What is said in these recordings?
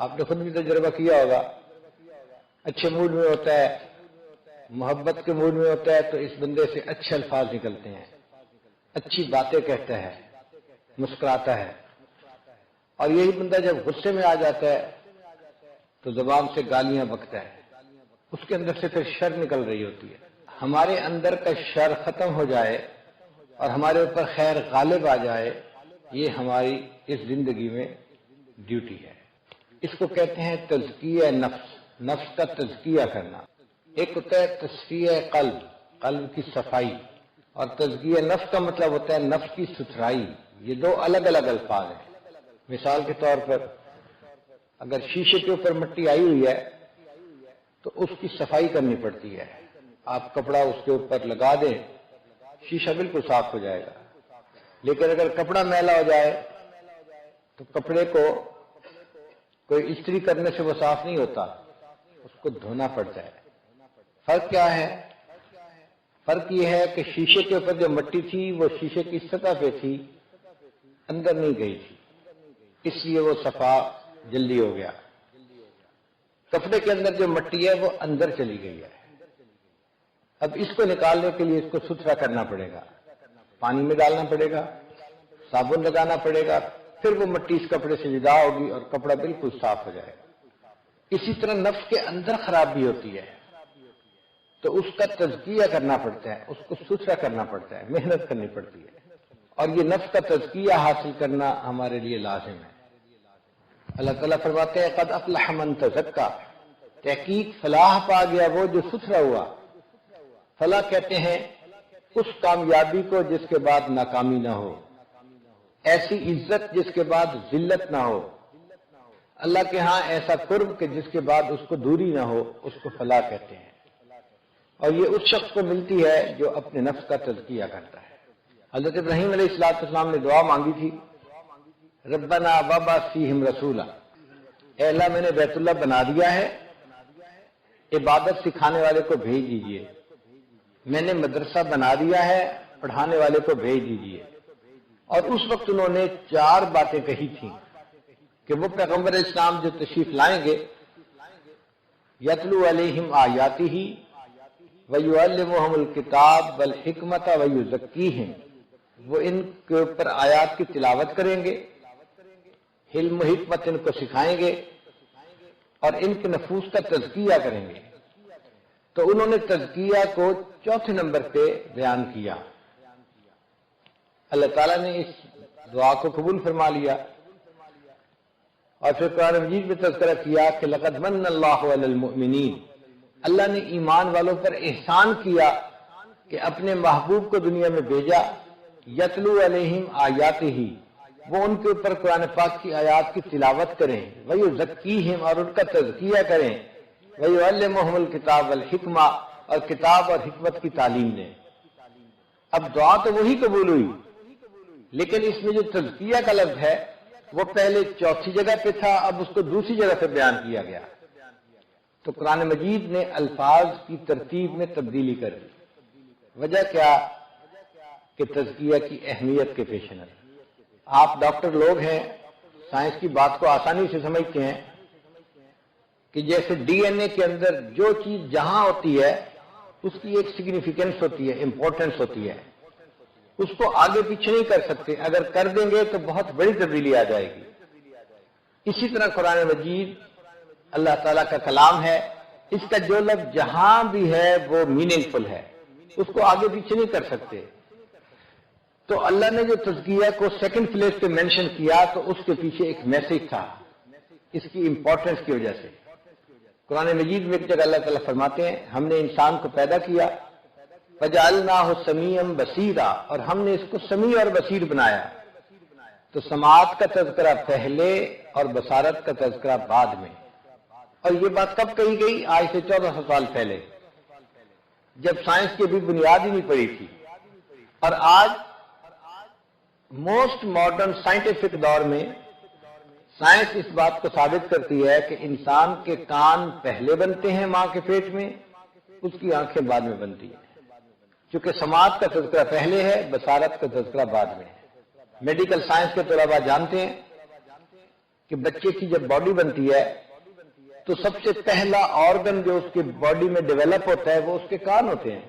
آپ نے خود بھی تجربہ کیا ہوگا، اچھے موڈ میں ہوتا ہے، محبت کے موڈ میں ہوتا ہے تو اس بندے سے اچھے الفاظ نکلتے ہیں، اچھی باتیں کہتا ہے، مسکراتا ہے، اور یہی بندہ جب غصے میں آ جاتا ہے تو زبان سے گالیاں بکتا ہے، اس کے اندر سے پھر شر نکل رہی ہوتی ہے۔ ہمارے اندر کا شر ختم ہو جائے اور ہمارے اوپر خیر غالب آ جائے، یہ ہماری اس زندگی میں ڈیوٹی ہے۔ اس کو کہتے ہیں تزکیہ نفس، نفس کا تزکیہ کرنا۔ ایک ہوتا ہے تصفیہ قلب، قلب کی صفائی، اور تزکیہ نفس کا مطلب ہوتا ہے نفس کی ستھرائی۔ یہ دو الگ الگ الفاظ ہیں۔ مثال کے طور پر اگر شیشے کے اوپر مٹی آئی ہوئی ہے تو اس کی صفائی کرنی پڑتی ہے، آپ کپڑا اس کے اوپر لگا دیں، شیشہ بالکل صاف ہو جائے گا۔ لیکن اگر کپڑا میلا ہو جائے تو کپڑے کو کوئی استری کرنے سے وہ صاف نہیں ہوتا، اس کو دھونا پڑتا ہے۔ فرق کیا ہے؟ فرق یہ ہے کہ شیشے کے اوپر جو مٹی تھی وہ شیشے کی سطح پہ تھی، اندر نہیں گئی تھی، اس لیے وہ صفا جلدی ہو گیا۔ کپڑے کے اندر جو مٹی ہے وہ اندر چلی گئی ہے۔ اب اس کو نکالنے کے لیے اس کو ستھرا کرنا پڑے گا، پانی میں ڈالنا پڑے گا، صابن لگانا پڑے گا، پھر وہ مٹی اس کپڑے سے جدا ہوگی اور کپڑا بالکل صاف ہو جائے گا۔ اسی طرح نفس کے اندر خرابی ہوتی ہے تو اس کا تزکیہ کرنا پڑتا ہے، اس کو ستھرا کرنا پڑتا ہے، محنت کرنی پڑتی ہے، اور یہ نفس کا تزکیہ حاصل کرنا ہمارے لیے لازم ہے۔ اللہ تعالیٰ فرماتے ہیں قد افلح من تزکا، تحقیق فلاح پا گیا وہ جو ستھرا ہوا۔ فلاح کہتے ہیں اس کامیابی کو جس کے بعد ناکامی نہ ہو، ایسی عزت جس کے بعد ذلت نہ ہو، اللہ کے ہاں ایسا قرب کہ جس کے بعد اس کو دوری نہ ہو، اس کو فلاح کہتے ہیں۔ اور یہ اس شخص کو ملتی ہے جو اپنے نفس کا تزکیہ کرتا ہے۔ حضرت ابراہیم علیہ السلام نے دعا مانگی تھی، ربنا وابعث فیہم رسولا، اے اللہ میں نے بیت اللہ بنا دیا ہے، عبادت سکھانے والے کو بھیج دیجئے، میں نے مدرسہ بنا دیا ہے، پڑھانے والے کو بھیج دیجئے۔ اور اس وقت انہوں نے 4 باتیں کہی تھیں کہ وہ پیغمبر اسلام جو تشریف لائیں گے، یتلو علیہم آیاتہ وَيُعَلِّمُهُمُ الْكِتَابَ وَالْحِکْمَةَ وَيُزَکِّیہم، وہ ان کے اوپر آیات کی تلاوت کریں گے، علم و حکمت ان کو سکھائیں گے، اور ان کے نفوس کا تزکیہ کریں گے۔ تو انہوں نے تزکیہ کو 4 نمبر پہ بیان کیا۔ اللہ تعالیٰ نے اس دعا کو قبول فرما لیا، اور پھر قرآن مجید میں تذکرہ کیا کہ لقد من اللہ علی المؤمنین، اللہ نے ایمان والوں پر احسان کیا کہ اپنے محبوب کو دنیا میں بھیجا، یتلو علیہم آیاتہ، وہ ان کے اوپر قرآن پاک کی آیات کی تلاوت کریں، ویزکیہم، اور ان کا تزکیہ کریں، ویعلمہم الکتاب والحکمہ، اور کتاب اور حکمت کی تعلیم دیں۔ اب دعا تو وہی قبول ہوئی، لیکن اس میں جو تزکیہ کا لفظ ہے وہ پہلے 4 جگہ پہ تھا، اب اس کو دوسری جگہ پہ بیان کیا گیا۔ تو قرآن مجید نے الفاظ کی ترتیب میں تبدیلی کر دی۔ وجہ کیا؟ کہ تزکیہ کی اہمیت کے پیش نظر۔ آپ ڈاکٹر لوگ ہیں، سائنس کی بات کو آسانی سے سمجھتے ہیں کہ جیسے ڈی این اے کے اندر جو چیز جہاں ہوتی ہے اس کی ایک سگنیفیکینس ہوتی ہے، امپورٹنس ہوتی ہے، اس کو آگے پیچھے نہیں کر سکتے، اگر کر دیں گے تو بہت بڑی تبدیلی آ جائے گی۔ اسی طرح قرآن مجید اللہ تعالیٰ کا کلام ہے، اس کا جو لفظ جہاں بھی ہے وہ میننگ فل ہے، اس کو آگے پیچھے نہیں کر سکتے۔ تو اللہ نے جو تزکیہ کو 2nd پلیس پہ مینشن کیا تو اس کے پیچھے ایک میسج تھا، اس کی امپورٹنس کی وجہ سے۔ قرآن مجید میں ایک جگہ اللہ تعالیٰ فرماتے ہیں ہم نے انسان کو پیدا کیا، فَجَعَلْنَاهُ سَمِيعًا بَصِيرًا، اور ہم نے اس کو سمیع اور بصیر بنایا۔ تو سماعت کا تذکرہ پہلے اور بصارت کا تذکرہ بعد میں۔ اور یہ بات کب کہی گئی؟ آج سے 1400 سال پہلے، جب سائنس کی بھی بنیاد ہی نہیں پڑی تھی۔ اور آج موسٹ ماڈرن سائنٹیفک دور میں سائنس اس بات کو ثابت کرتی ہے کہ انسان کے کان پہلے بنتے ہیں ماں کے پیٹ میں، اس کی آنکھیں بعد میں بنتی ہیں، چونکہ سماعت کا تذکرہ پہلے ہے، بصارت کا تذکرہ بعد میں ہے۔ میڈیکل سائنس کے طلباء جانتے ہیں کہ بچے کی جب باڈی بنتی ہے تو سب سے پہلا آرگن جو اس کی باڈی میں ڈیولپ ہوتا ہے وہ اس کے کان ہوتے ہیں.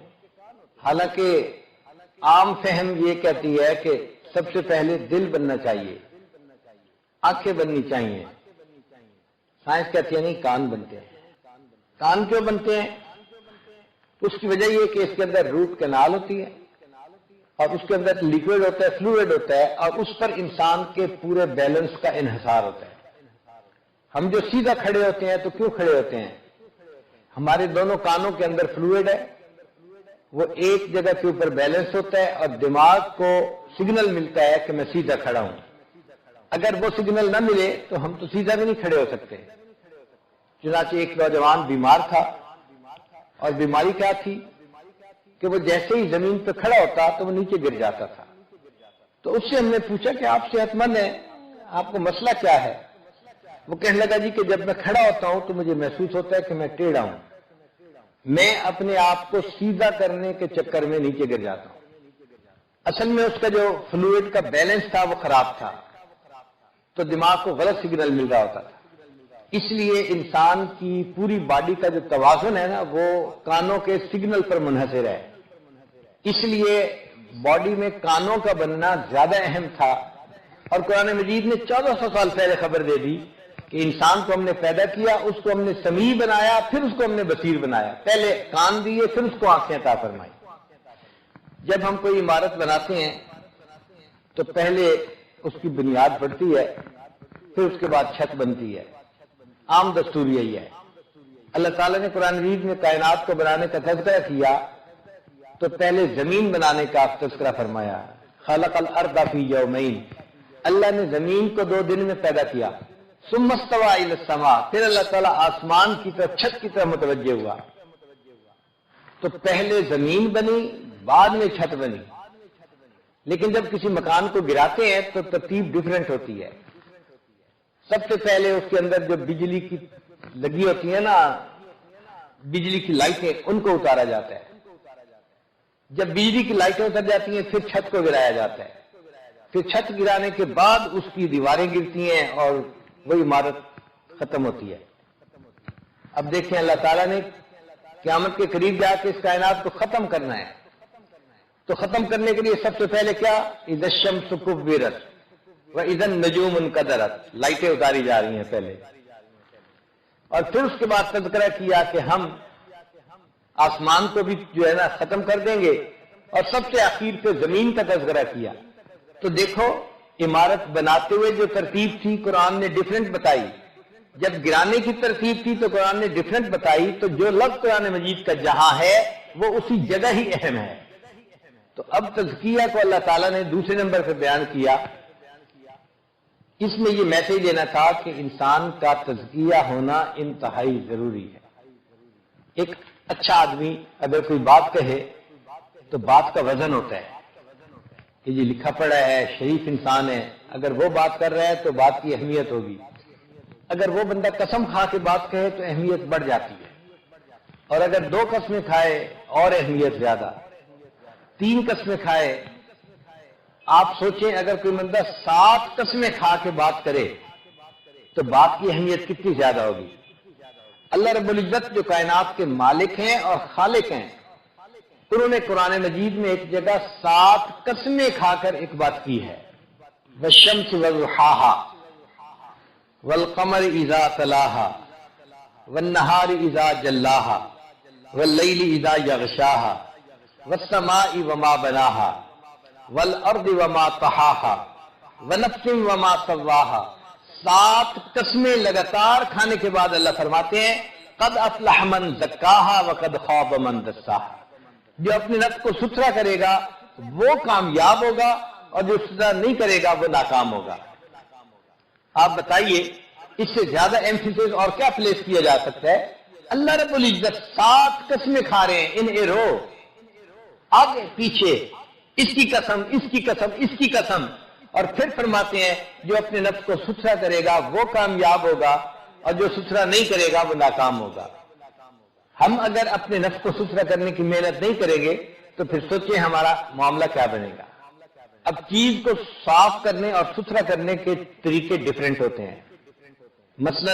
حالانکہ عام فہم یہ کہتی ہے کہ سب سے پہلے دل بننا چاہیے، آنکھیں بننی چاہیے. سائنس کہتی ہے نہیں، کان بنتے ہیں. کان کیوں بنتے ہیں؟ اس کی وجہ یہ کہ اس کے اندر روٹ کینال ہوتی ہے اور اس کے اندر لیکوڈ ہوتا ہے، فلوئڈ ہوتا ہے، اور اس پر انسان کے پورے بیلنس کا انحصار ہوتا ہے. ہم جو سیدھا کھڑے ہوتے ہیں تو کیوں کھڑے ہوتے ہیں؟ ہمارے دونوں کانوں کے اندر فلوئڈ ہے، وہ ایک جگہ کے اوپر بیلنس ہوتا ہے اور دماغ کو سگنل ملتا ہے کہ میں سیدھا کھڑا ہوں. اگر وہ سگنل نہ ملے تو ہم تو سیدھا بھی نہیں کھڑے ہو سکتے. چنانچہ ایک نوجوان بیمار تھا، اور بیماری کیا تھی کہ وہ جیسے ہی زمین پہ کھڑا ہوتا تو وہ نیچے گر جاتا تھا. تو اس سے ہم نے پوچھا کہ آپ صحت مند ہیں، آپ کو مسئلہ کیا ہے؟ وہ کہنے لگا جی کہ جب میں کھڑا ہوتا ہوں تو مجھے محسوس ہوتا ہے کہ میں ٹیڑھا ہوں، میں اپنے آپ کو سیدھا کرنے کے چکر میں نیچے گر جاتا ہوں. اصل میں اس کا جو فلوئڈ کا بیلنس تھا وہ خراب تھا، تو دماغ کو غلط سگنل مل رہا ہوتا تھا. اس لیے انسان کی پوری باڈی کا جو توازن ہے نا وہ کانوں کے سگنل پر منحصر ہے. اس لیے باڈی میں کانوں کا بننا زیادہ اہم تھا. اور قرآن مجید نے 1400 سال پہلے خبر دے دی کہ انسان کو ہم نے پیدا کیا، اس کو ہم نے سمیع بنایا، پھر اس کو ہم نے بصیر بنایا. پہلے کان دیے، پھر اس کو آنکھیں عطا فرمائی. جب ہم کوئی عمارت بناتے ہیں تو پہلے اس کی بنیاد پڑتی ہے، پھر اس کے بعد چھت بنتی ہے. عام دستور یہی ہے. اللہ تعالیٰ نے قرآن مجید میں کائنات کو بنانے کا تذکرہ کیا تو پہلے زمین بنانے کا تذکرہ فرمایا. خلق الارض فی یومین، اللہ نے زمین کو 2 دن میں پیدا کیا. ثم استوى الی السماء، پھر اللہ تعالیٰ آسمان کی طرف، چھت کی طرف متوجہ ہوا. تو پہلے زمین بنی، بعد میں چھت بنی. لیکن جب کسی مکان کو گراتے ہیں تو ترتیب ڈیفرنٹ ہوتی ہے. سب سے پہلے اس کے اندر جو بجلی کی لگی ہوتی ہیں نا، بجلی کی لائٹیں، ان کو اتارا جاتا ہے. جب بجلی کی لائٹیں اتر جاتی ہیں پھر چھت کو گرایا جاتا ہے. پھر چھت گرانے کے بعد اس کی دیواریں گرتی ہیں اور وہ عمارت ختم ہوتی ہے. اب دیکھیں اللہ تعالیٰ نے قیامت کے قریب جا کے اس کائنات کو ختم کرنا ہے. تو ختم کرنے کے لیے سب سے پہلے کیا؟ اذا الشمس کورت واذا النجوم انکدرت، لائٹیں اتاری جا رہی ہیں پہلے. اور پھر اس کے بعد تذکرہ کیا کہ ہم آسمان کو بھی جو ہے نا ختم کر دیں گے، اور سب سے آخر پہ زمین کا تذکرہ کیا. تو دیکھو عمارت بناتے ہوئے جو ترتیب تھی قرآن نے ڈیفرنٹ بتائی، جب گرانے کی ترتیب تھی تو قرآن نے ڈیفرنٹ بتائی. تو جو لفظ قرآن مجید کا جہاں ہے وہ اسی جگہ ہی اہم ہے. تو اب تزکیہ کو اللہ تعالیٰ نے دوسرے نمبر پہ بیان کیا. اس میں یہ میسج دینا تھا کہ انسان کا تزکیہ ہونا انتہائی ضروری ہے. ایک اچھا آدمی اگر کوئی بات کہے تو بات کا وزن ہوتا ہے کہ یہ لکھا پڑا ہے، شریف انسان ہے، اگر وہ بات کر رہا ہے تو بات کی اہمیت ہوگی. اگر وہ بندہ قسم کھا کے بات کہے تو اہمیت بڑھ جاتی ہے، اور اگر 2 قسمیں کھائے اور اہمیت زیادہ، 3 قسمیں کھائے. آپ سوچیں اگر کوئی بندہ 7 قسمیں کھا کے بات کرے تو بات کی اہمیت کتنی زیادہ ہوگی. اللہ رب العزت جو کائنات کے مالک ہیں اور خالق ہیں، انہوں نے قرآن مجید میں ایک جگہ 7 قسمیں کھا کر ایک بات کی ہے. والشمس وضحاها والقمر اذا تلاها والنهار اذا جلاها والليل اذا يغشاها والسماء وما بناها والارض وما طحاها ونفس وما سواها. 7 قسمیں لگاتار کھانے کے بعد اللہ فرماتے ہیں قد افلح من زکاها وقد خاب من دساها. جو اپنے نفس کو ستھرا کرے گا وہ کامیاب ہوگا، اور جو ستھرا نہیں کرے گا وہ ناکام ہوگا. آپ بتائیے اس سے زیادہ ایمفیسس اور کیا پلیس کیا جا سکتا ہے؟ اللہ رب العزت 7 قسمیں کھا رہے ہیں ان اے رو، آگے پیچھے، اس کی قسم، اس کی قسم، اس کی قسم. اور پھر فرماتے ہیں جو اپنے نفس کو ستھرا کرے گا وہ کامیاب ہوگا، اور جو ستھرا نہیں کرے گا وہ ناکام ہوگا. ہم اگر اپنے نفس کو ستھرا کرنے کی محنت نہیں کریں گے تو پھر سوچیں ہمارا معاملہ کیا بنے گا. اب چیز کو صاف کرنے اور ستھرا کرنے کے طریقے ڈیفرنٹ ہوتے ہیں. مثلا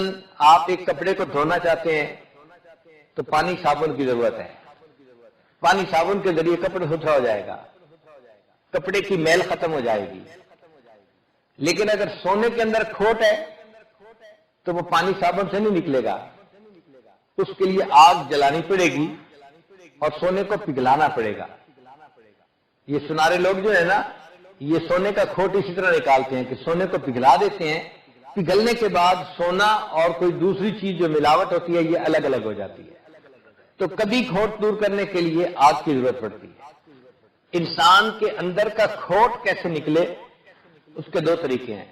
آپ ایک کپڑے کو دھونا چاہتے ہیں تو پانی صابن کی ضرورت ہے. پانی صابن کے ذریعے کپڑے ستھرا ہو جائے گا، کپڑے کی میل ختم ہو جائے گی. لیکن اگر سونے کے اندر کھوٹ ہے تو وہ پانی صابن سے نہیں نکلے گا، اس کے لیے آگ جلانی پڑے گی اور سونے کو پگھلانا پڑے گا. یہ سنارے لوگ جو ہے نا، یہ سونے کا کھوٹ اسی طرح نکالتے ہیں کہ سونے کو پگھلا دیتے ہیں، پگھلنے کے بعد سونا اور کوئی دوسری چیز جو ملاوٹ ہوتی ہے یہ الگ الگ ہو جاتی ہے. تو کبھی کھوٹ دور کرنے کے لیے آگ کی ضرورت پڑتی ہے. انسان کے اندر کا کھوٹ کیسے نکلے، اس کے دو طریقے ہیں.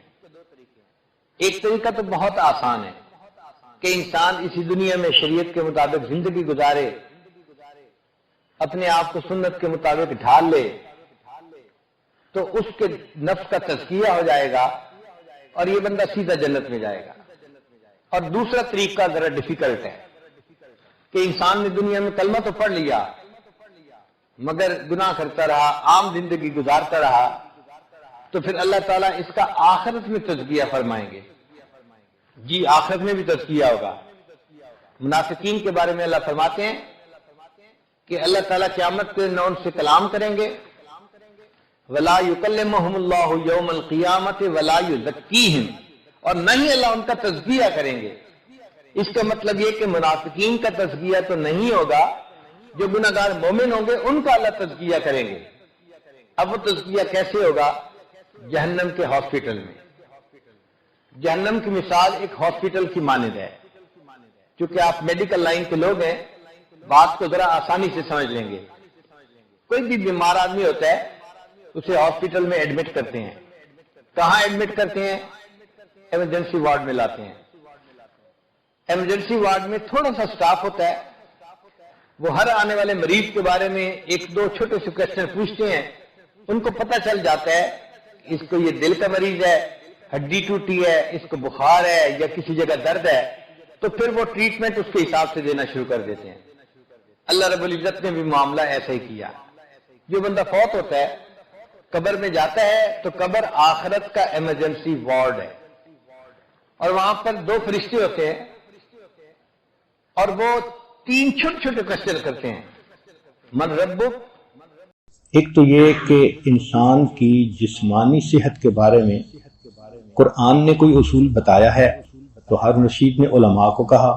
ایک طریقہ تو بہت آسان ہے کہ انسان اسی دنیا میں شریعت کے مطابق زندگی گزارے، اپنے آپ کو سنت کے مطابق ڈھال لے تو اس کے نفس کا تزکیہ ہو جائے گا اور یہ بندہ سیدھا جنت میں جائے گا. اور دوسرا طریقہ ذرا ڈیفیکلٹ ہے کہ انسان نے دنیا میں کلمہ تو پڑھ لیا مگر گناہ کرتا رہا، عام زندگی گزارتا رہا، تو پھر اللہ تعالیٰ اس کا آخرت میں تزکیہ فرمائیں گے. جی آخرت میں بھی تزکیہ ہوگا. منافقین کے بارے میں اللہ فرماتے ہیں کہ اللہ تعالیٰ قیامت کے دن ان سے کلام کریں گے، وَلَا يُكَلِّمُهُمُ اللَّهُ يَوْمَ الْقِيَامَةِ وَلَا يُزَكِّيهِمْ، اور نہ ہی اللہ ان کا تزکیہ کریں گے. اس کا مطلب یہ کہ منافقین کا تزکیہ تو نہیں ہوگا، جو گناہگار مومن ہوں گے ان کا اللہ تزکیہ کریں گے. اب وہ تزکیہ کیسے ہوگا؟ جہنم کے ہاسپٹل میں. جہنم کی مثال ایک ہاسپٹل کی مانند ہے. چونکہ آپ میڈیکل لائن کے لوگ ہیں، بات کو ذرا آسانی سے سمجھ لیں گے. کوئی بھی بیمار آدمی ہوتا ہے اسے ہاسپٹل میں ایڈمٹ کرتے ہیں. کہاں ایڈمٹ کرتے ہیں؟ ایمرجنسی وارڈ میں لاتے ہیں. ایمرجنسی وارڈ میں تھوڑا سا سٹاف ہوتا ہے، وہ ہر آنے والے مریض کے بارے میں ایک دو چھوٹے سے کوسچن پوچھتے ہیں. ان کو پتہ چل جاتا ہے اس کو یہ دل کا مریض ہے، ہڈی ٹوٹی ہے، اس کو بخار ہے یا کسی جگہ درد ہے، تو پھر وہ ٹریٹمنٹ اس کے حساب سے دینا شروع کر دیتے ہیں. اللہ رب العزت نے بھی معاملہ ایسا ہی کیا. جو بندہ فوت ہوتا ہے قبر میں جاتا ہے تو قبر آخرت کا ایمرجنسی وارڈ ہے، اور وہاں پر دو فرشتے ہوتے ہیں اور وہ تین چھوٹے چھوٹے کوسچن کرتے ہیں. من ربک، ایک تو یہ کہ انسان کی جسمانی صحت کے بارے میں قرآن نے کوئی اصول بتایا ہے. تو ہارون رشید نے علماء کو کہا،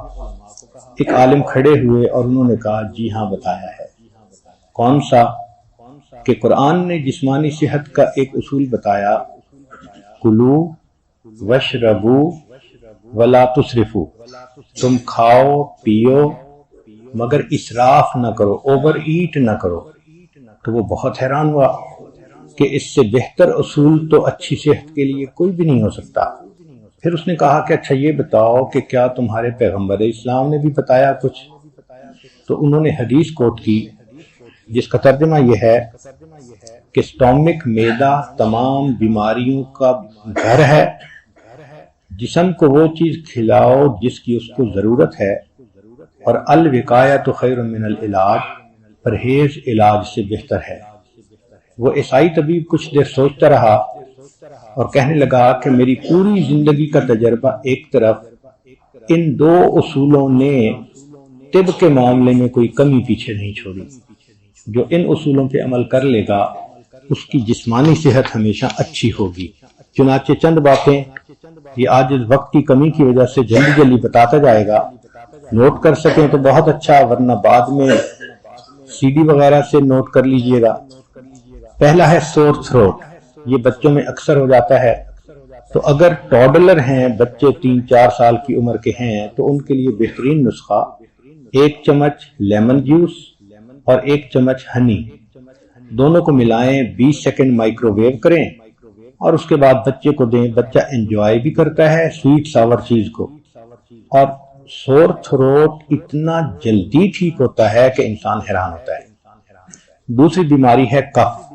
ایک عالم کھڑے ہوئے اور انہوں نے کہا جی ہاں بتایا ہے. کون سا؟ کہ قرآن نے جسمانی صحت کا ایک اصول بتایا، کلو وشربو ولا تسرفو، تم کھاؤ پیو مگر اسراف نہ کرو، اوور ایٹ نہ کرو. تو وہ بہت حیران ہوا کہ اس سے بہتر اصول تو اچھی صحت کے لیے کوئی بھی نہیں ہو سکتا. پھر اس نے کہا کہ اچھا یہ بتاؤ کہ کیا تمہارے پیغمبر اسلام نے بھی بتایا کچھ؟ تو انہوں نے حدیث کوٹ کی جس کا ترجمہ یہ ہے کہ سٹومک، معدہ تمام بیماریوں کا گھر ہے. جسم کو وہ چیز کھلاؤ جس کی اس کو ضرورت ہے، اور الوقایۃ خیر من العلاج، پرہیز علاج سے بہتر ہے. وہ عیسائی طبیب کچھ دیر سوچتا رہا اور کہنے لگا کہ میری پوری زندگی کا تجربہ ایک طرف، ان دو اصولوں نے طب کے معاملے میں کوئی کمی پیچھے نہیں چھوڑی. جو ان اصولوں پہ عمل کر لے گا اس کی جسمانی صحت ہمیشہ اچھی ہوگی. چنانچہ چند باتیں یہ آج وقت کی کمی کی وجہ سے جلدی جلدی بتاتا جائے گا. نوٹ کر سکیں تو بہت اچھا، ورنہ بعد میں سی ڈی وغیرہ سے نوٹ کر لیجئے گا. پہلا ہے سور تھروٹ. یہ بچوں میں اکثر ہو جاتا ہے. تو اگر ٹوڈلر ہیں، بچے 3-4 سال کی عمر کے ہیں، تو ان کے لیے بہترین نسخہ 1 چمچ لیمن جوس اور 1 چمچ ہنی، دونوں کو ملائیں، 20 سیکنڈ مائکرو ویو کریں اور اس کے بعد بچے کو دیں. بچہ انجوائے بھی کرتا ہے سویٹ ساور چیز کو، اور سور تھروٹ اتنا جلدی ٹھیک ہوتا ہے کہ انسان حیران ہوتا ہے. دوسری بیماری ہے کف.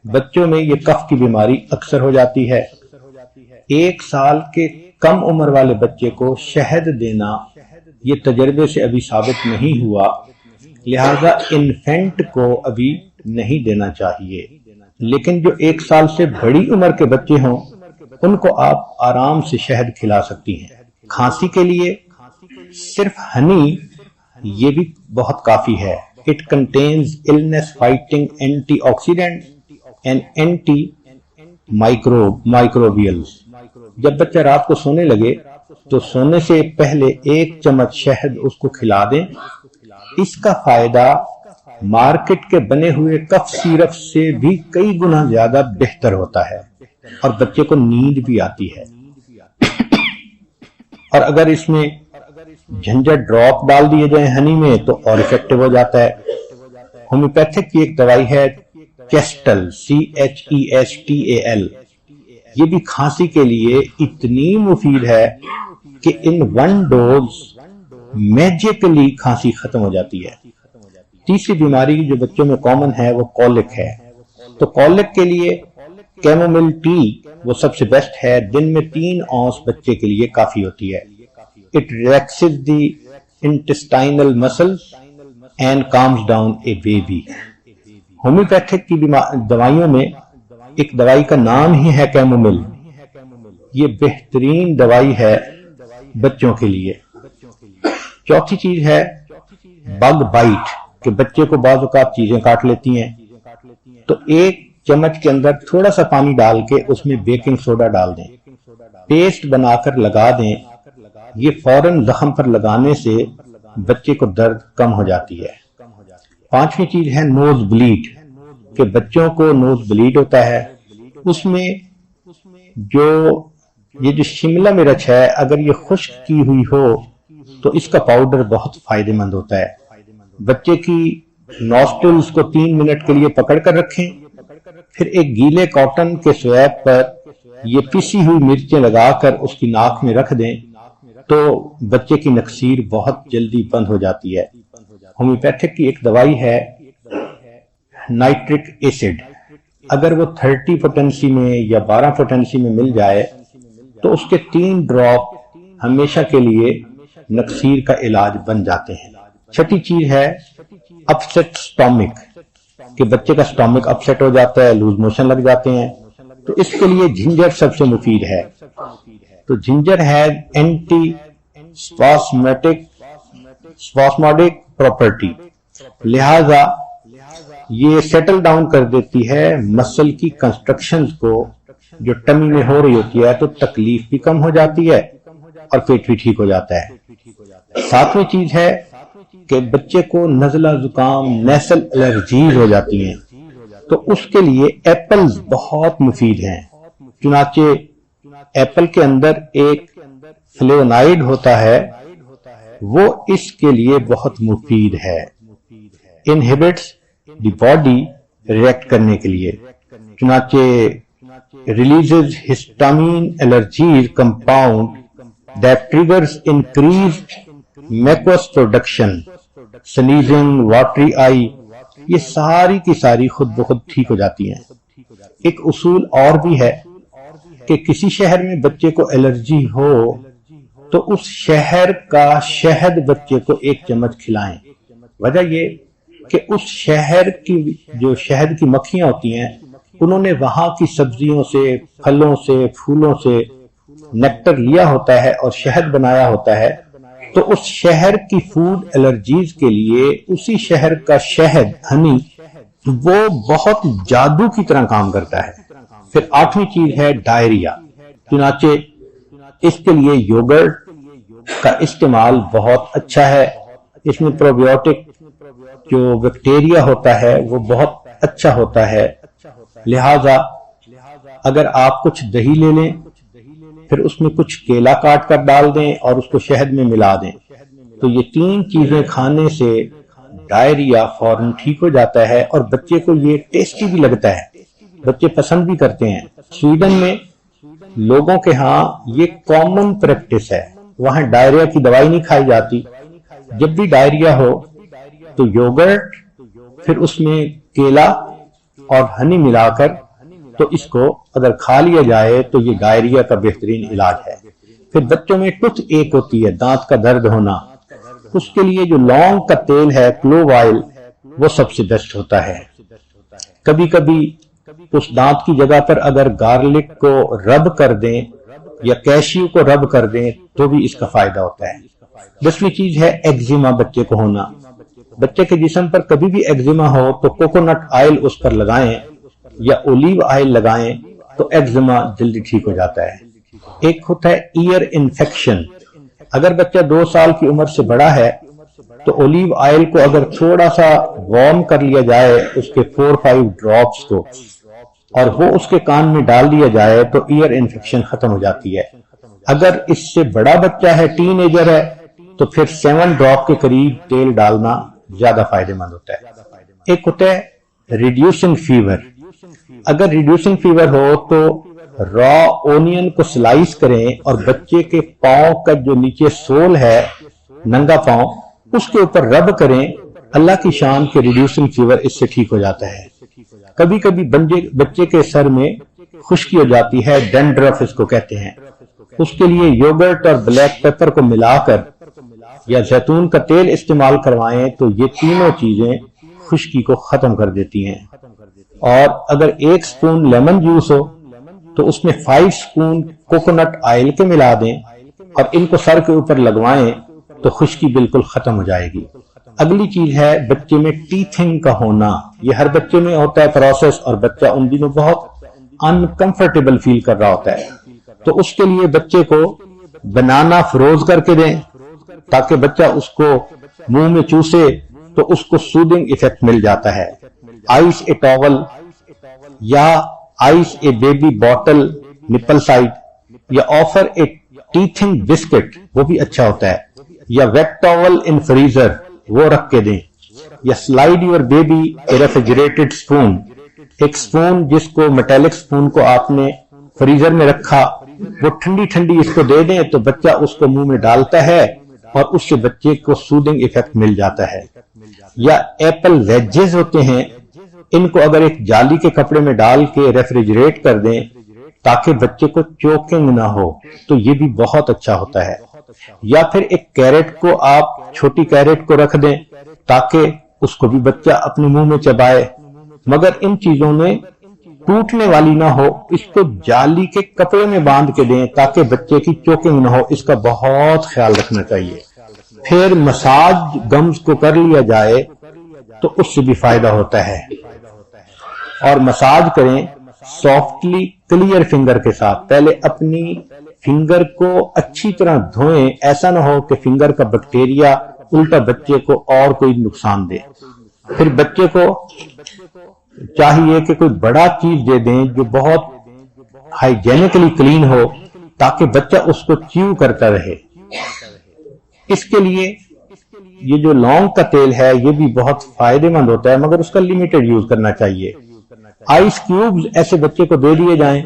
بچوں میں یہ کف کی بیماری اکثر ہو جاتی ہے. 1 سال کے کم عمر والے بچے کو شہد دینا یہ تجربے سے ابھی ثابت نہیں ہوا، لہذا انفینٹ کو ابھی نہیں دینا چاہیے. لیکن جو 1 سال سے بڑی عمر کے بچے ہوں ان کو آپ آرام سے شہد کھلا سکتی ہیں. کھانسی کے لیے صرف ہنی یہ بھی بہت کافی ہے. It contains illness fighting antioxidant and antimicrobials. جب بچہ رات کو سونے لگے تو سونے سے پہلے 1 چمچ شہد اس کو کھلا دیں. اس کا فائدہ مارکیٹ کے بنے ہوئے کف سیرپ سے بھی کئی گنا زیادہ بہتر ہوتا ہے اور بچے کو نیند بھی آتی ہے. اور اگر اس میں جھنجر ڈراپ ڈال دیے جائیں ہنی میں تو اور افیکٹو ہو جاتا ہے. ہومیوپیتھک کی ایک دوائی ہے چیسٹل CHESTAL. یہ بھی کھانسی کے لیے اتنی مفید ہے کہ ان 1 ڈوز میجیکلی کھانسی ختم ہو جاتی ہے. تیسری بیماری جو بچوں میں کامن ہے وہ کولک ہے. تو کولک کے لیے کیمومل ٹی وہ سب سے بیسٹ ہے. دن میں 3 اونس بچے کے لیے کافی ہوتی ہے. It relaxes the intestinal muscles and calms down a baby. Homeopathic کی دوائیوں میں ایک دوائی کا نام ہی ہے کیمومل. یہ بہترین دوائی ہے بچوں کے لیے. چوتھی چیز ہے بگ بائٹ کہ بچے کو بعض اوقات چیزیں کاٹ لیتی ہیں تو 1 چمچ کے اندر تھوڑا سا پانی ڈال کے اس میں بیکنگ سوڈا ڈال دیں, پیسٹ بنا کر لگا دیں. یہ فوراً زخم پر لگانے سے بچے کو درد کم ہو جاتی ہے. 5ویں چیز ہے نوز بلیڈ کہ بچوں کو نوز بلیڈ ہوتا ہے. اس میں یہ جو شملہ مرچ ہے اگر یہ خشک کی ہوئی ہو تو اس کا پاؤڈر بہت فائدہ مند ہوتا ہے. بچے کی نوسٹلز کو 3 منٹ کے لیے پکڑ کر رکھیں, پھر ایک گیلے کاٹن کے سویب پر یہ پسی ہوئی مرچیں لگا کر اس کی ناک میں رکھ دیں تو بچے کی نکسیر بہت جلدی بند ہو جاتی ہے. ہومیوپیتھک کی ایک دوائی ہے نائٹرک ایسڈ. اگر وہ 30 پوٹینسی میں یا 12 پوٹینسی میں مل جائے تو اس کے 3 ڈراپ ہمیشہ کے لیے نکسیر کا علاج بن جاتے ہیں. 6ٹھی چیز ہے اپسیٹ سٹامک کہ بچے کا سٹامک اپسیٹ ہو جاتا ہے, لوز موشن لگ جاتے ہیں, تو اس کے لیے جنجر سب سے مفید ہے. تو جنجر ہے اینٹی اسپاسموڈک پراپرٹی, لہذا یہ سیٹل ڈاؤن کر دیتی ہے مسل کی کنسٹرکشنز کو جو ٹمی میں ہو رہی ہوتی ہے, تو تکلیف بھی کم ہو جاتی ہے اور پیٹ بھی ٹھیک ہو جاتا ہے. 7ویں چیز ہے کہ بچے کو نزلہ زکام نیسل الرجیز ہو جاتی ہیں تو اس کے لیے ایپلز بہت مفید ہیں. چنانچہ ایپل کے اندر ایک فلیونائڈ ہوتا ہے وہ اس کے لیے بہت مفید ہے. انہیبٹس دی باڈی ریئیکٹ کرنے کے لیے, چنانچہ releases histamine allergies compound that triggers increased mucus production, sneezing, watery eye, یہ ساری کی ساری خود بخود ٹھیک ہو جاتی ہیں. ایک اصول اور بھی ہے کہ کسی شہر میں بچے کو الرجی ہو تو اس شہر کا شہد بچے کو 1 چمچ کھلائیں. وجہ یہ کہ اس شہر کی جو شہد کی مکھیاں ہوتی ہیں انہوں نے وہاں کی سبزیوں سے, پھلوں سے, پھولوں سے نیکٹر لیا ہوتا ہے اور شہد بنایا ہوتا ہے, تو اس شہر کی فوڈ الرجیز کے لیے اسی شہر کا شہد ہنی وہ بہت جادو کی طرح کام کرتا ہے. پھر 8ویں چیز ہے ڈائریا, چنانچہ اس کے لیے یوگرٹ کا استعمال بہت اچھا ہے. اس میں پروبیوٹک جو بیکٹیریا ہوتا ہے وہ بہت اچھا ہوتا ہے. لہذا اگر آپ کچھ دہی لے لیں پھر اس میں کچھ کیلا کاٹ کر ڈال دیں اور اس کو شہد میں ملا دیں تو یہ 3 چیزیں کھانے سے ڈائریا فوراً ٹھیک ہو جاتا ہے اور بچے کو یہ ٹیسٹی بھی لگتا ہے, بچے پسند بھی کرتے ہیں. سویڈن میں لوگوں کے ہاں یہ کامن پریکٹس ہے, وہاں ڈائریا کی دوائی نہیں کھائی جاتی. جب بھی ڈائریا ہو تو یوگرٹ پھر اس میں کیلا اور ہنی ملا کر تو اس کو اگر کھا لیا جائے تو یہ ڈائریا کا بہترین علاج ہے. پھر بچوں میں ٹوتھ ایک ہوتی ہے, دانت کا درد ہونا, اس کے لیے جو لونگ کا تیل ہے کلوو آئل وہ سب سے بیسٹ ہوتا ہے. کبھی کبھی اس دانت کی جگہ پر اگر گارلک کو رب کر دیں یا کیشیو کو رب کر دیں تو بھی اس کا فائدہ ہوتا ہے۔ 10ویں چیز ہے ایگزیما بچے کو ہونا۔ بچے کے جسم پر کبھی بھی ایگزیما ہو تو کوکونٹ آئل اس پر لگائیں یا اولیو آئل لگائیں تو ایگزیما جلدی ٹھیک ہو جاتا ہے۔ ایک ہوتا ہے ایئر انفیکشن۔ اگر بچہ 2 سال کی عمر سے بڑا ہے تو اولیو آئل کو اگر تھوڑا سا وارم کر لیا جائے اس کے 4-5 ڈراپس کو اور وہ اس کے کان میں ڈال دیا جائے تو ایئر انفیکشن ختم ہو جاتی ہے۔ اگر اس سے بڑا بچہ ہے، ٹین ایجر ہے، تو پھر 7 ڈراپ کے قریب تیل ڈالنا زیادہ فائدہ مند ہوتا ہے۔ ایک ہوتا ہے ریڈیوسنگ فیور۔ اگر ریڈیوسنگ فیور ہو تو را اونین کو سلائس کریں اور بچے کے پاؤں کا جو نیچے سول ہے، ننگا پاؤں، اس کے اوپر رب کریں۔ اللہ کی شان کے ریڈیوسنگ فیور اس سے ٹھیک ہو جاتا ہے۔ کبھی کبھی بچے کے سر میں خشکی ہو جاتی ہے، ڈینڈرف اس کو کہتے ہیں، اس کے لیے یوگرٹ اور بلیک پیپر کو ملا کر یا زیتون کا تیل استعمال کروائیں تو یہ تینوں چیزیں خشکی کو ختم کر دیتی ہیں۔ اور اگر 1 سپون لیمن جوس ہو تو اس میں 5 سپون کوکونٹ آئل کے ملا دیں اور ان کو سر کے اوپر لگوائیں تو خشکی بالکل ختم ہو جائے گی۔ اگلی چیز ہے بچے میں ٹیتھنگ کا ہونا۔ یہ ہر بچے میں ہوتا ہے پروسیس، اور بچہ ان دنوں بہت انکمفرٹیبل فیل کر رہا ہوتا ہے، تو اس کے لیے بچے کو بنانا فروز کر کے دیں تاکہ بچہ اس کو منہ میں چوسے تو اس کو سودنگ ایفیکٹ مل جاتا ہے۔ آئس اے ٹاول یا ice a baby bottle nipple side یا آفر اے ٹیتھنگ بسکٹ، وہ بھی اچھا ہوتا ہے، یا ویٹ ٹاول ان فریزر وہ رکھ کے دیں، یا slide your baby a refrigerated spoon. ایک سپون جس کو میٹیلک سپون کو آپ نے فریزر میں رکھا، وہ ٹھنڈی ٹھنڈی اس کو دے دیں تو بچہ اس کو منہ میں ڈالتا ہے اور اس سے بچے کو سودنگ ایفیکٹ مل جاتا ہے۔ یا ایپل ویجز ہوتے ہیں، ان کو اگر ایک جالی کے کپڑے میں ڈال کے ریفریجریٹ کر دیں تاکہ بچے کو چوکنگ نہ ہو تو یہ بھی بہت اچھا ہوتا ہے۔ یا پھر ایک کیرٹ کو آپ چھوٹی کیرٹ کو رکھ دیں تاکہ اس کو بھی بچہ اپنے منہ میں چبائے، مگر ان چیزوں میں ٹوٹنے والی نہ ہو، اس کو جالی کے کپڑے میں باندھ کے دیں تاکہ بچے کی چوکنگ نہ ہو، اس کا بہت خیال رکھنا چاہیے۔ پھر مساج گمز کو کر لیا جائے تو اس سے بھی فائدہ ہوتا ہے، اور مساج کریں سافٹلی کلیئر فنگر کے ساتھ۔ پہلے اپنی فنگر کو اچھی طرح دھوئیں، ایسا نہ ہو کہ فنگر کا بیکٹیریا الٹا بچے کو اور کوئی نقصان دے۔ پھر بچے کو چاہیے کہ کوئی بڑا چیز دے دیں جو بہت ہائیجینکلی کلین ہو تاکہ بچہ اس کو چیو کرتا رہے۔ اس کے لیے یہ جو لونگ کا تیل ہے یہ بھی بہت فائدہ مند ہوتا ہے، مگر اس کا لمیٹڈ یوز کرنا چاہیے۔ آئس کیوبز ایسے بچے کو دے دیے جائیں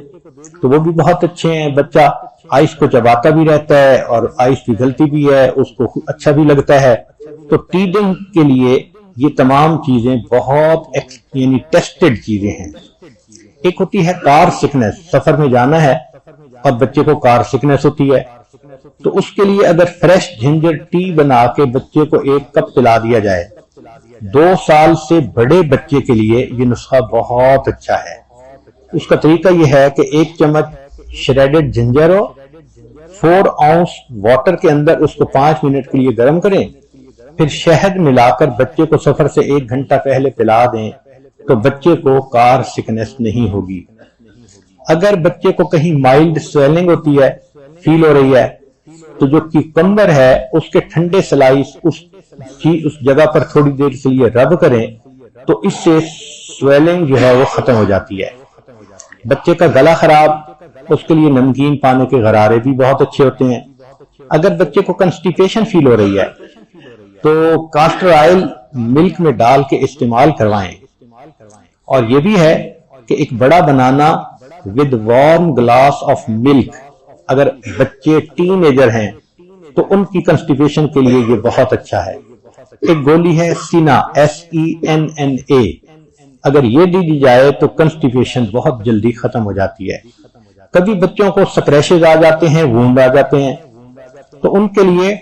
تو وہ بھی بہت اچھے ہیں، بچہ آئس کو چباتا بھی رہتا ہے اور آئس پگھلتی بھی ہے، اس کو اچھا بھی لگتا ہے۔ تو ٹیڈنگ کے لیے یہ تمام چیزیں بہت یعنی ٹیسٹڈ چیزیں ہیں۔ ایک ہوتی ہے کار سکنس، سفر میں جانا ہے اور بچے کو کار سکنس ہوتی ہے تو اس کے لیے اگر فریش جنجر ٹی بنا کے بچے کو 1 کپ پلا دیا جائے، 2 سال سے بڑے بچے کے لیے یہ نسخہ بہت اچھا ہے۔ اس کا طریقہ یہ ہے کہ 1 چمچ شریڈڈ جنجر ہو، 4 اونس واٹر کے اندر اس کو 5 منٹ کے لیے گرم کریں، پھر شہد ملا کر بچے کو سفر سے 1 گھنٹہ پہلے پلا دیں تو بچے کو کار سکنس نہیں ہوگی۔ اگر بچے کو کہیں مائلڈ سویلنگ ہوتی ہے، فیل ہو رہی ہے، تو جو کیوکمبر ہے اس کے ٹھنڈے سلائس اس جگہ پر تھوڑی دیر کے لیے رب کریں تو اس سے سویلنگ جو ہے وہ ختم ہو جاتی ہے۔ بچے کا گلا خراب، اس کے لیے نمکین پانی کے غرارے بھی بہت اچھے ہوتے ہیں۔ اگر بچے کو کنسٹیپیشن فیل ہو رہی ہے تو کاسٹر آئل ملک میں ڈال کے استعمال کروائیں۔ اور یہ بھی ہے کہ ایک بڑا banana with warm glass of milk, اگر بچے ٹین ایجر ہیں تو ان کی کنسٹیپیشن کے لیے یہ بہت اچھا ہے۔ ایک گولی ہے سینا، SENNA، اگر یہ دی جائے تو کنسٹیپیشن بہت جلدی ختم ہو جاتی ہے۔ کبھی بچوں کو سکریشز آ جاتے ہیں، وونڈ آ جاتے ہیں، تو ان کے لیے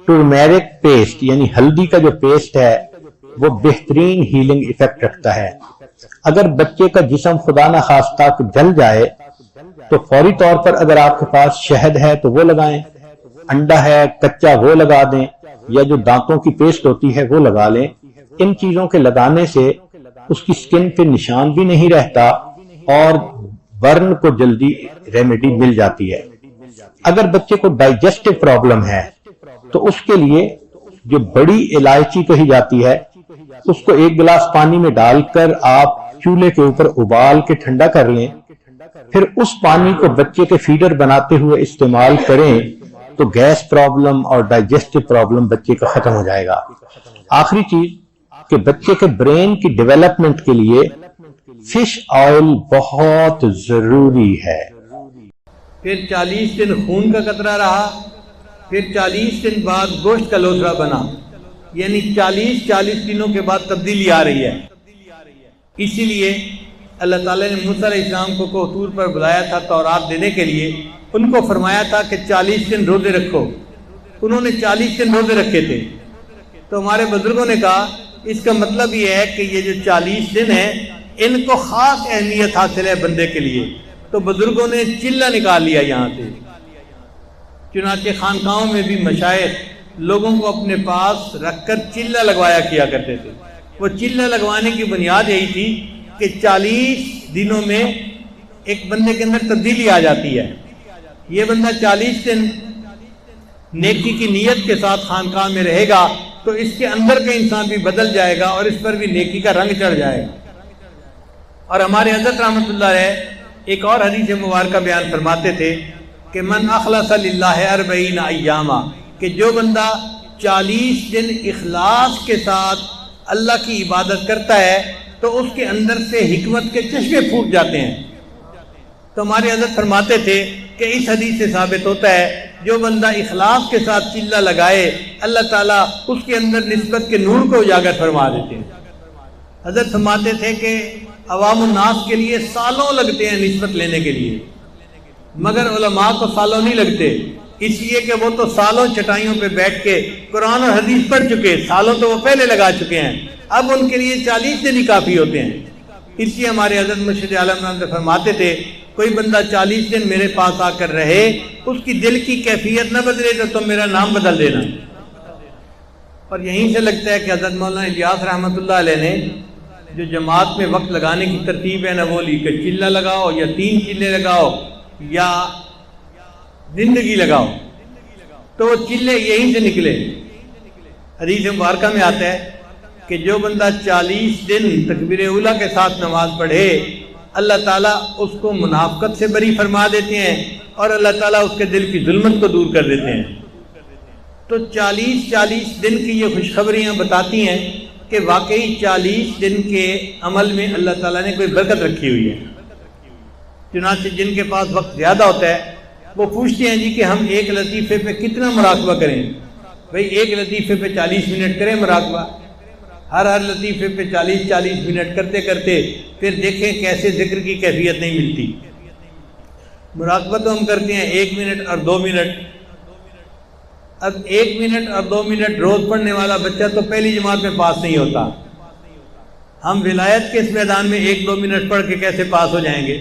ٹرمیرک پیسٹ یعنی ہلدی کا جو پیسٹ ہے وہ بہترین ہیلنگ ایفیکٹ رکھتا ہے۔ اگر بچے کا جسم خدا نخواستہ جل جائے تو فوری طور پر اگر آپ کے پاس شہد ہے تو وہ لگائیں، انڈا ہے کچا وہ لگا دیں، یا جو دانتوں کی پیسٹ ہوتی ہے وہ لگا لیں۔ ان چیزوں کے لگانے سے اس کی سکن پہ نشان بھی نہیں رہتا اور برن کو جلدی ریمیڈی مل جاتی ہے۔ اگر بچے کو ڈائجسٹو پرابلم ہے تو اس کے لیے جو بڑی الائچی کہی جاتی ہے اس کو ایک گلاس پانی میں ڈال کر آپ چولہے کے اوپر ابال کے ٹھنڈا کر لیں، پھر اس پانی کو بچے کے فیڈر بناتے ہوئے استعمال کریں تو گیس پرابلم اور ڈائجسٹو پرابلم بچے کا ختم ہو جائے گا۔ آخری چیز کہ بچے کے برین کی ڈیولپمنٹ کے لیے فش آئل بہت ضروری ہے۔ پھر 40 دن خون کا قطرہ رہا، پھر 40 دن بعد گوشت کا لوتھڑا بنا، یعنی 40 دنوں کے بعد تبدیلی آ رہی ہے۔ اسی لیے اللہ تعالیٰ نے موسیٰ علیہ السلام کو طور پر بلایا تھا تورات دینے کے لیے، ان کو فرمایا تھا کہ 40 دن روزے رکھو۔ انہوں نے 40 دن روزے رکھے تھے، تو ہمارے بزرگوں نے کہا اس کا مطلب یہ ہے کہ یہ جو 40 دن ہیں ان کو خاص اہمیت حاصل ہے بندے کے لیے، تو بزرگوں نے چلہ نکال لیا یہاں سے۔ چنانچہ خانقاہوں میں بھی مشائخ لوگوں کو اپنے پاس رکھ کر چلہ لگوایا کیا کرتے تھے۔ وہ چلہ لگوانے کی بنیاد یہی تھی کہ 40 دنوں میں ایک بندے کے اندر تبدیلی آ جاتی ہے۔ یہ بندہ 40 دن نیکی کی نیت کے ساتھ خانقاہ میں رہے گا تو اس کے اندر کا انسان بھی بدل جائے گا اور اس پر بھی نیکی کا رنگ چڑھ جائے گا۔ اور ہمارے حضرت رحمۃ اللہ علیہ ایک اور حدیث مبارکہ بیان فرماتے تھے کہ من اخلص للہ 40 ایاما، کہ جو بندہ 40 دن اخلاص کے ساتھ اللہ کی عبادت کرتا ہے تو اس کے اندر سے حکمت کے چشمے پھوٹ جاتے ہیں۔ تو ہمارے حضرت فرماتے تھے کہ اس حدیث سے ثابت ہوتا ہے جو بندہ اخلاص کے ساتھ چلہ لگائے اللہ تعالیٰ اس کے اندر نسبت کے نور کو اجاگر فرما دیتے ہیں۔ حضرت فرماتے تھے کہ عوام الناس کے لیے سالوں لگتے ہیں نسبت لینے کے لیے، مگر علماء کو سالوں نہیں لگتے، اس لیے کہ وہ تو سالوں چٹائیوں پہ بیٹھ کے قرآن اور حدیث پڑھ چکے، سالوں تو وہ پہلے لگا چکے ہیں، اب ان کے لیے 40 دن ہی کافی ہوتے ہیں۔ اس لیے ہمارے حضرت مرشد عالم رحمۃ فرماتے تھے کوئی بندہ 40 دن میرے پاس آ کر رہے، اس کی دل کی کیفیت نہ بدلے تو تم میرا نام بدل دینا۔ اور یہیں سے لگتا ہے کہ حضرت مولانا الیاس رحمۃ اللہ علیہ نے جو جماعت میں وقت لگانے کی ترتیب ہے نا وہ لی کہ چلہ لگاؤ یا 3 چلے لگاؤ یا زندگی لگاؤ، تو وہ چلے یہیں سے نکلے۔ حدیث مبارکہ میں آتا ہے کہ جو بندہ 40 دن تکبیر اولیٰ کے ساتھ نماز پڑھے اللہ تعالیٰ اس کو منافقت سے بری فرما دیتے ہیں اور اللہ تعالیٰ اس کے دل کی ظلمت کو دور کر دیتے ہیں۔ تو 40 دن کی یہ خوشخبریاں بتاتی ہیں کہ واقعی 40 دن کے عمل میں اللہ تعالیٰ نے کوئی برکت رکھی ہوئی ہے۔ چنانچہ جن کے پاس وقت زیادہ ہوتا ہے وہ پوچھتے ہیں جی کہ ہم ایک لطیفے پہ کتنا مراقبہ کریں؟ بھئی ایک لطیفے پہ 40 منٹ کریں مراقبہ، ہر لطیفے پہ 40 منٹ کرتے کرتے پھر دیکھیں کیسے ذکر کی کیفیت نہیں ملتی۔ مراقبہ تو ہم کرتے ہیں 1 منٹ اور 2 منٹ، اب 1 منٹ اور 2 منٹ روز پڑھنے والا بچہ تو پہلی جماعت میں پاس نہیں ہوتا، ہم ولایت کے اس میدان میں 1-2 منٹ پڑھ کے کیسے پاس ہو جائیں گے؟